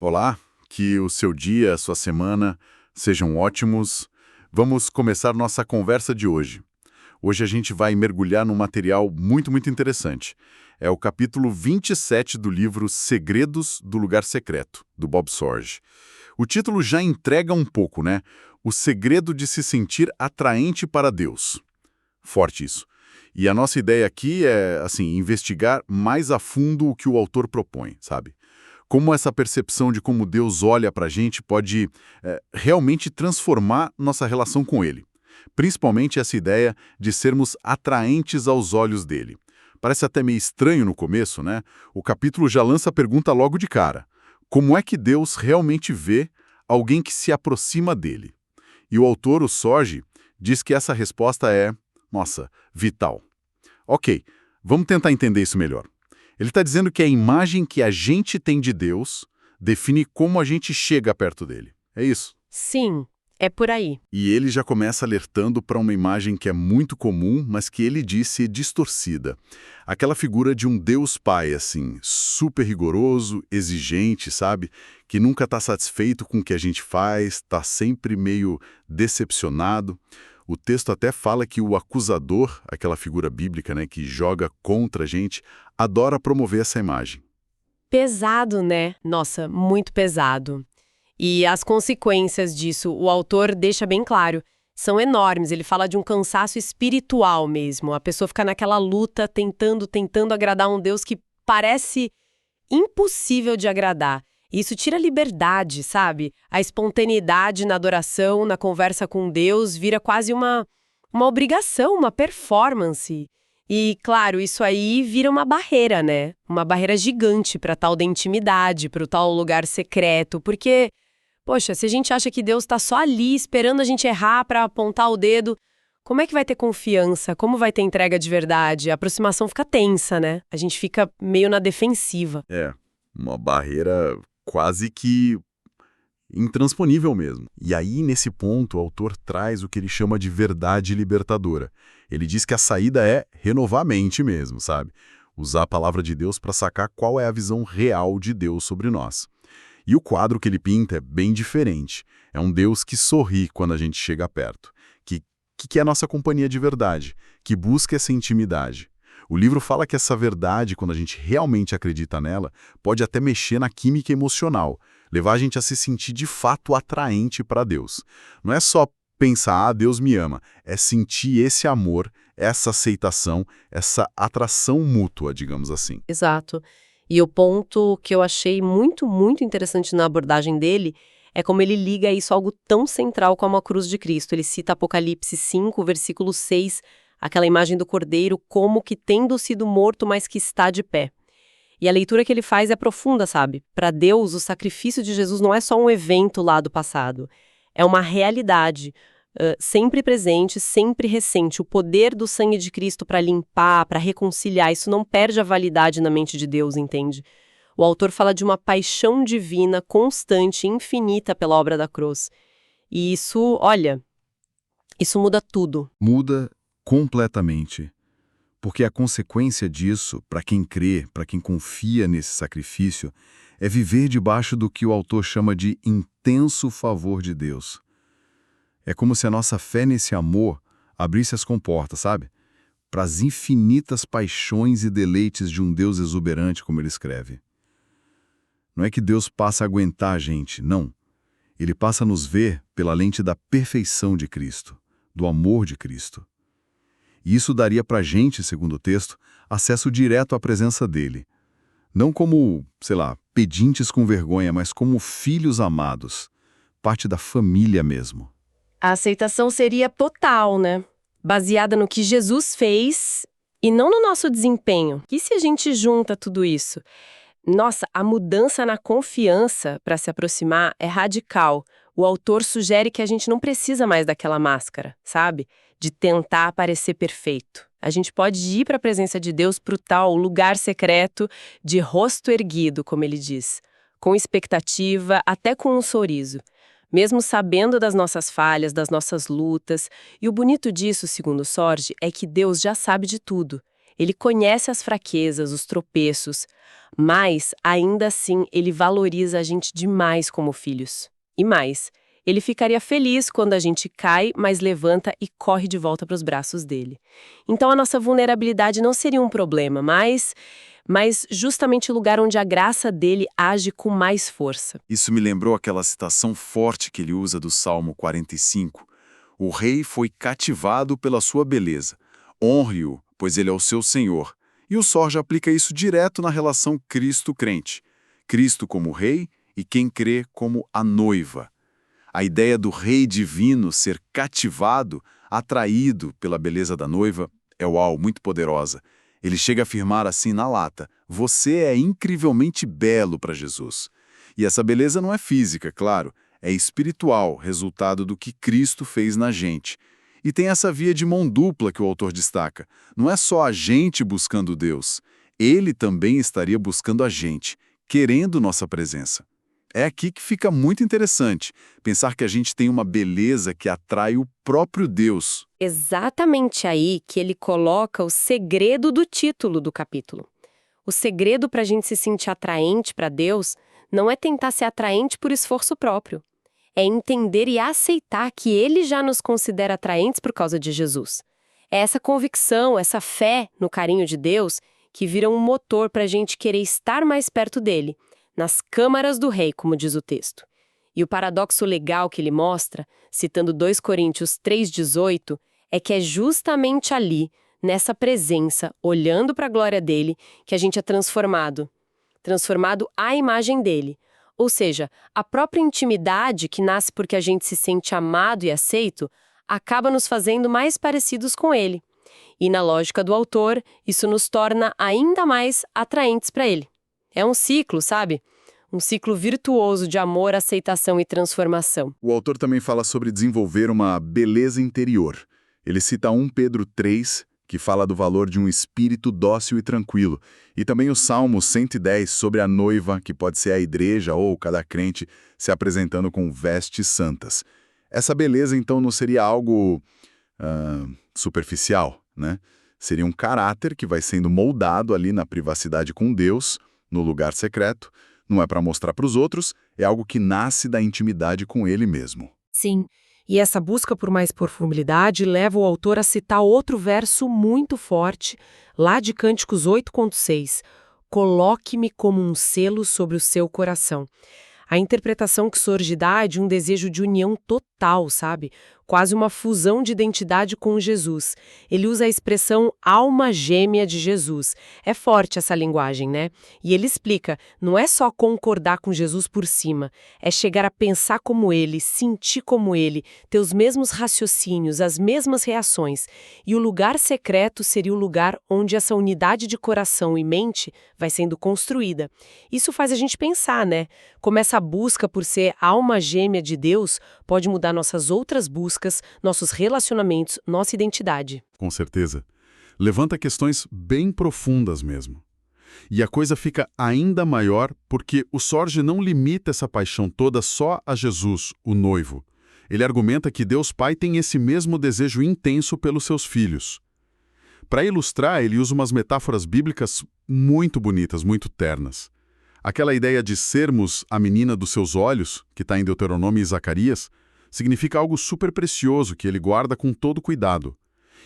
Olá, que o seu dia, a sua semana sejam ótimos. Vamos começar nossa conversa de hoje. Hoje a gente vai mergulhar num material muito interessante. É o capítulo 27 do livro Segredos do Lugar Secreto, do Bob Sorge. O título já entrega um pouco, né? O segredo de se sentir atraente para Deus. Forte isso. E a nossa ideia aqui é, assim, investigar mais a fundo o que o autor propõe, sabe? Como essa percepção de como Deus olha para a gente pode realmente transformar nossa relação com Ele. Principalmente essa ideia de sermos atraentes aos olhos dele. Parece até meio estranho no começo, né? O capítulo já lança a pergunta logo de cara. Como é que Deus realmente vê alguém que se aproxima dele? E o autor, o Sorge, diz que essa resposta é, nossa, vital. Ok, vamos tentar entender isso melhor. Ele está dizendo que a imagem que a gente tem de Deus define como a gente chega perto dele. É isso. Sim, é por aí. E ele já começa alertando para uma imagem que é muito comum, mas que ele diz ser distorcida. Aquela figura de um Deus Pai, assim, super rigoroso, exigente, sabe? Que nunca está satisfeito com o que a gente faz, está sempre meio decepcionado. O texto até fala que o acusador, aquela figura bíblica, né, que joga contra a gente, adora promover essa imagem. Pesado, né? Nossa, muito pesado. E as consequências disso, o autor deixa bem claro, são enormes. Ele fala de um cansaço espiritual mesmo. A pessoa fica naquela luta, tentando agradar um Deus que parece impossível de agradar. E isso tira a liberdade, sabe? A espontaneidade na adoração, na conversa com Deus, vira quase uma obrigação, uma performance. E, claro, isso aí vira uma barreira, né? Uma barreira gigante para tal da intimidade, para o tal lugar secreto, porque, poxa, se a gente acha que Deus está só ali esperando a gente errar para apontar o dedo, como é que vai ter confiança? Como vai ter entrega de verdade? A aproximação fica tensa, né? A gente fica meio na defensiva. É, uma barreira quase que intransponível mesmo. E aí, nesse ponto, o autor traz o que ele chama de verdade libertadora. Ele diz que a saída é renovar a mente mesmo, sabe? Usar a palavra de Deus para sacar qual é a visão real de Deus sobre nós. E o quadro que ele pinta é bem diferente. É um Deus que sorri quando a gente chega perto, que quer a nossa companhia de verdade, que busca essa intimidade. O livro fala que essa verdade, quando a gente realmente acredita nela, pode até mexer na química emocional, levar a gente a se sentir de fato atraente para Deus. Não é só pensar, Deus me ama, é sentir esse amor, essa aceitação, essa atração mútua, digamos assim. Exato. E o ponto que eu achei muito interessante na abordagem dele é como ele liga isso a algo tão central como a cruz de Cristo. Ele cita Apocalipse 5, versículo 6, aquela imagem do cordeiro como que tendo sido morto, mas que está de pé. E a leitura que ele faz é profunda, sabe? Para Deus, o sacrifício de Jesus não é só um evento lá do passado. É uma realidade, sempre presente, sempre recente. O poder do sangue de Cristo para limpar, para reconciliar, isso não perde a validade na mente de Deus, entende? O autor fala de uma paixão divina, constante, infinita pela obra da cruz. E isso, olha, isso muda tudo. Muda completamente. Porque a consequência disso, para quem crê, para quem confia nesse sacrifício, é viver debaixo do que o autor chama de intenso favor de Deus. É como se a nossa fé nesse amor abrisse as comportas, sabe? Para as infinitas paixões e deleites de um Deus exuberante, como ele escreve. Não é que Deus passa a aguentar a gente, não. Ele passa a nos ver pela lente da perfeição de Cristo, do amor de Cristo. E isso daria para a gente, segundo o texto, acesso direto à presença dele. Não como, sei lá, pedintes com vergonha, mas como filhos amados, parte da família mesmo. A aceitação seria total, né? Baseada no que Jesus fez e não no nosso desempenho. E se a gente junta tudo isso? Nossa, a mudança na confiança para se aproximar é radical. O autor sugere que a gente não precisa mais daquela máscara, sabe? De tentar parecer perfeito. A gente pode ir para a presença de Deus para o tal lugar secreto de rosto erguido, como ele diz, com expectativa, até com um sorriso. Mesmo sabendo das nossas falhas, das nossas lutas. E o bonito disso, segundo Sorge, é que Deus já sabe de tudo. Ele conhece as fraquezas, os tropeços, mas, ainda assim, ele valoriza a gente demais como filhos. E mais, ele ficaria feliz quando a gente cai, mas levanta e corre de volta para os braços dele. Então, a nossa vulnerabilidade não seria um problema, mas justamente o lugar onde a graça dele age com mais força. Isso me lembrou aquela citação forte que ele usa do Salmo 45. O rei foi cativado pela sua beleza. Honre-o, pois ele é o seu Senhor. E o Sorge aplica isso direto na relação Cristo-crente. Cristo como rei e quem crê como a noiva. A ideia do rei divino ser cativado, atraído pela beleza da noiva, é muito poderosa. Ele chega a afirmar assim na lata: você é incrivelmente belo para Jesus. E essa beleza não é física, claro, é espiritual, resultado do que Cristo fez na gente. E tem essa via de mão dupla que o autor destaca. Não é só a gente buscando Deus, ele também estaria buscando a gente, querendo nossa presença. É aqui que fica muito interessante pensar que a gente tem uma beleza que atrai o próprio Deus. Exatamente aí que ele coloca o segredo do título do capítulo. O segredo para a gente se sentir atraente para Deus não é tentar ser atraente por esforço próprio. É entender e aceitar que Ele já nos considera atraentes por causa de Jesus. É essa convicção, essa fé no carinho de Deus que vira um motor para a gente querer estar mais perto dele, nas câmaras do rei, como diz o texto. E o paradoxo legal que ele mostra, citando 2 Coríntios 3,18, é que é justamente ali, nessa presença, olhando para a glória dele, que a gente é transformado à imagem dele. Ou seja, a própria intimidade que nasce porque a gente se sente amado e aceito, acaba nos fazendo mais parecidos com ele. E na lógica do autor, isso nos torna ainda mais atraentes para ele. É um ciclo, sabe? Um ciclo virtuoso de amor, aceitação e transformação. O autor também fala sobre desenvolver uma beleza interior. Ele cita 1 Pedro 3, que fala do valor de um espírito dócil e tranquilo, e também o Salmo 110 sobre a noiva, que pode ser a igreja ou cada crente se apresentando com vestes santas. Essa beleza, então, não seria algo superficial, né? Seria um caráter que vai sendo moldado ali na privacidade com Deus, no lugar secreto. Não é para mostrar para os outros, é algo que nasce da intimidade com ele mesmo. Sim, e essa busca por mais profundidade leva o autor a citar outro verso muito forte, lá de Cânticos 8,6. Coloque-me como um selo sobre o seu coração. A interpretação que Sorge dá é de um desejo de união total, sabe? Quase uma fusão de identidade com Jesus. Ele usa a expressão alma gêmea de Jesus. É forte essa linguagem, né? E ele explica, não é só concordar com Jesus por cima, é chegar a pensar como ele, sentir como ele, ter os mesmos raciocínios, as mesmas reações. E o lugar secreto seria o lugar onde essa unidade de coração e mente vai sendo construída. Isso faz a gente pensar, né? Como essa busca por ser alma gêmea de Deus pode mudar nossas outras buscas, nossos relacionamentos, nossa identidade. Com certeza. Levanta questões bem profundas mesmo. E a coisa fica ainda maior porque o Sorge não limita essa paixão toda só a Jesus, o noivo. Ele argumenta que Deus Pai tem esse mesmo desejo intenso pelos seus filhos. Para ilustrar, ele usa umas metáforas bíblicas muito bonitas, muito ternas. Aquela ideia de sermos a menina dos seus olhos, que está em Deuteronômio e Zacarias, significa algo super precioso que ele guarda com todo cuidado.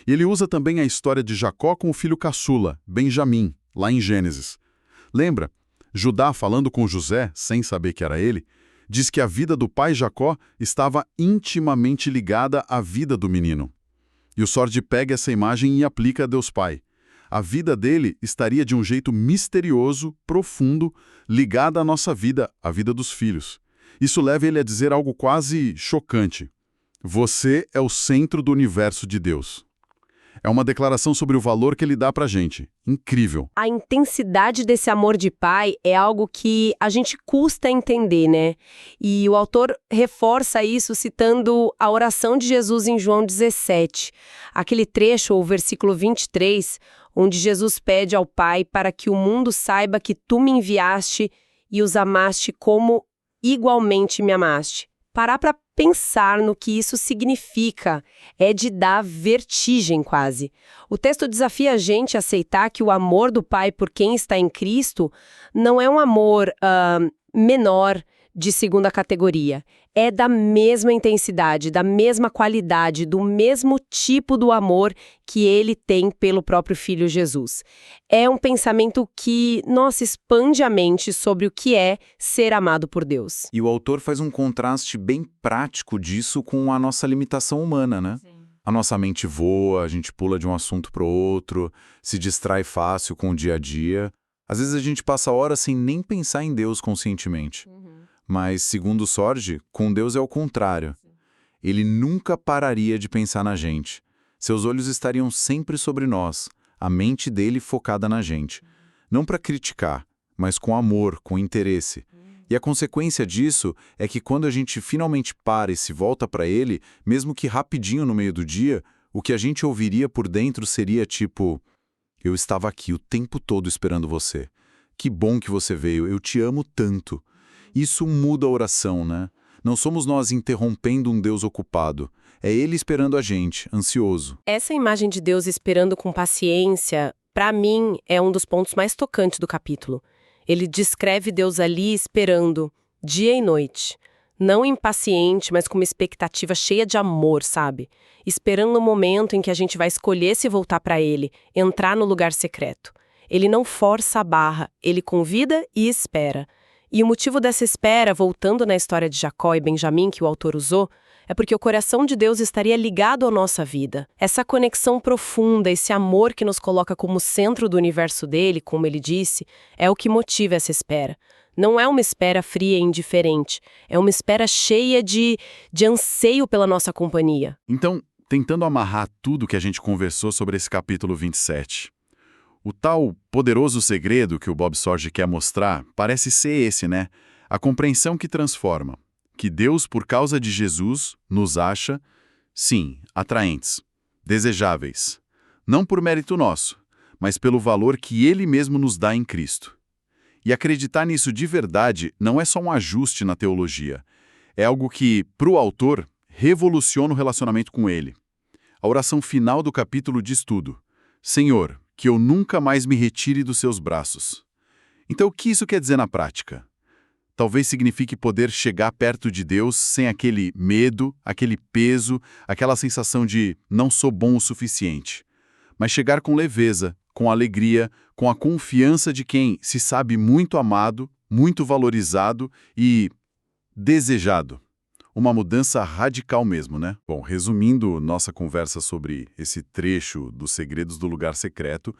E ele usa também a história de Jacó com o filho caçula, Benjamim, lá em Gênesis. Lembra? Judá, falando com José, sem saber que era ele, diz que a vida do pai Jacó estava intimamente ligada à vida do menino. E o Sorge pega essa imagem e aplica a Deus Pai. A vida dele estaria de um jeito misterioso, profundo, ligada à nossa vida, à vida dos filhos. Isso leva ele a dizer algo quase chocante. Você é o centro do universo de Deus. É uma declaração sobre o valor que ele dá pra gente. Incrível. A intensidade desse amor de pai é algo que a gente custa entender, né? E o autor reforça isso citando a oração de Jesus em João 17. Aquele trecho, o versículo 23, onde Jesus pede ao Pai para que o mundo saiba que tu me enviaste e os amaste como igualmente me amaste. Parar para pensar no que isso significa é de dar vertigem quase. O texto desafia a gente a aceitar que o amor do Pai por quem está em Cristo não é um amor menor de segunda categoria. É da mesma intensidade, da mesma qualidade, do mesmo tipo do amor que ele tem pelo próprio Filho Jesus. É um pensamento que, nossa, expande a mente sobre o que é ser amado por Deus. E o autor faz um contraste bem prático disso com a nossa limitação humana, né? Sim. A nossa mente voa, a gente pula de um assunto para o outro, se distrai fácil com o dia a dia. Às vezes a gente passa horas sem nem pensar em Deus conscientemente. Mas, segundo Sorge, com Deus é o contrário. Ele nunca pararia de pensar na gente. Seus olhos estariam sempre sobre nós, a mente dele focada na gente. Não para criticar, mas com amor, com interesse. E a consequência disso é que quando a gente finalmente para e se volta para ele, mesmo que rapidinho no meio do dia, o que a gente ouviria por dentro seria tipo: eu estava aqui o tempo todo esperando você. Que bom que você veio, eu te amo tanto. Isso muda a oração, né? Não somos nós interrompendo um Deus ocupado. É Ele esperando a gente, ansioso. Essa imagem de Deus esperando com paciência, para mim, é um dos pontos mais tocantes do capítulo. Ele descreve Deus ali esperando, dia e noite. Não impaciente, mas com uma expectativa cheia de amor, sabe? Esperando o momento em que a gente vai escolher se voltar para Ele, entrar no lugar secreto. Ele não força a barra, Ele convida e espera. E o motivo dessa espera, voltando na história de Jacó e Benjamim que o autor usou, é porque o coração de Deus estaria ligado à nossa vida. Essa conexão profunda, esse amor que nos coloca como centro do universo dele, como ele disse, é o que motiva essa espera. Não é uma espera fria e indiferente, é uma espera cheia de anseio pela nossa companhia. Então, tentando amarrar tudo que a gente conversou sobre esse capítulo 27, o tal poderoso segredo que o Bob Sorge quer mostrar parece ser esse, né? A compreensão que transforma. Que Deus, por causa de Jesus, nos acha, sim, atraentes, desejáveis. Não por mérito nosso, mas pelo valor que Ele mesmo nos dá em Cristo. E acreditar nisso de verdade não é só um ajuste na teologia. É algo que, para o autor, revoluciona o relacionamento com Ele. A oração final do capítulo diz tudo. Senhor, que eu nunca mais me retire dos seus braços. Então, o que isso quer dizer na prática? Talvez signifique poder chegar perto de Deus sem aquele medo, aquele peso, aquela sensação de não sou bom o suficiente. Mas chegar com leveza, com alegria, com a confiança de quem se sabe muito amado, muito valorizado e desejado. Uma mudança radical mesmo, né? Bom, resumindo nossa conversa sobre esse trecho dos segredos do lugar secreto,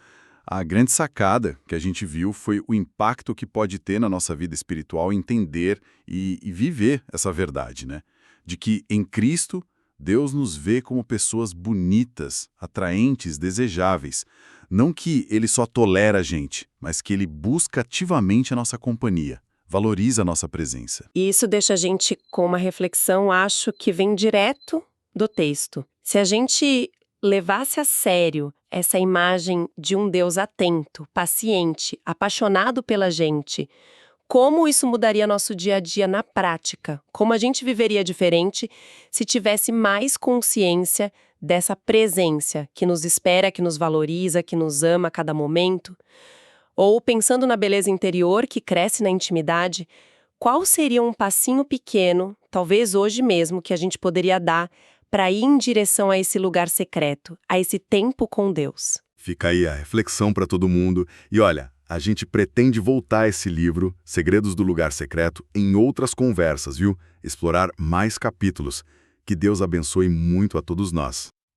a grande sacada que a gente viu foi o impacto que pode ter na nossa vida espiritual entender e viver essa verdade, né? De que em Cristo, Deus nos vê como pessoas bonitas, atraentes, desejáveis. Não que Ele só tolera a gente, mas que Ele busca ativamente a nossa companhia. Valoriza a nossa presença. E isso deixa a gente com uma reflexão, acho que vem direto do texto. Se a gente levasse a sério essa imagem de um Deus atento, paciente, apaixonado pela gente, como isso mudaria nosso dia a dia na prática? Como a gente viveria diferente se tivesse mais consciência dessa presença que nos espera, que nos valoriza, que nos ama a cada momento? Ou, pensando na beleza interior que cresce na intimidade, qual seria um passinho pequeno, talvez hoje mesmo, que a gente poderia dar para ir em direção a esse lugar secreto, a esse tempo com Deus? Fica aí a reflexão para todo mundo. E olha, a gente pretende voltar a esse livro, Segredos do Lugar Secreto, em outras conversas, viu? Explorar mais capítulos. Que Deus abençoe muito a todos nós.